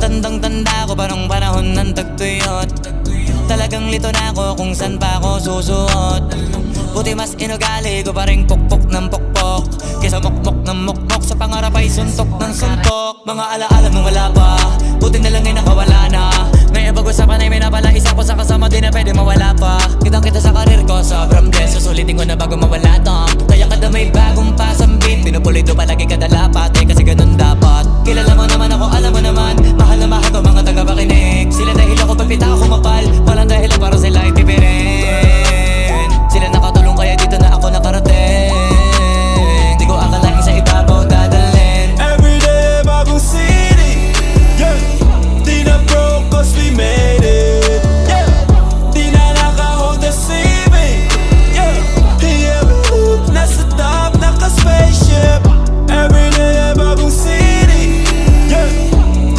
Tandang-tanda ko pa nung panahon ng tagtuyot. Talagang lito na ako kung san pa ako susuot. Buti mas inugali ko pa rin pukpok ng pukpok kesa mukmok ng mukmok, sa pangarap ay suntok ng suntok. Mga alaala nung wala pa, buti na lang ay nakawala na. Ngayon pag-usapan ay may napala, isa ko sa kasama di na pwede mawala pa. Kitang kita sa karir ko, sobrang blessed. Susulitin ko na bago mawala to. Kaya kada may bagong pasambit, pinupulido palagi kada lapat, kasi ganun dapat. Kilala mo naman ako, alam mo naman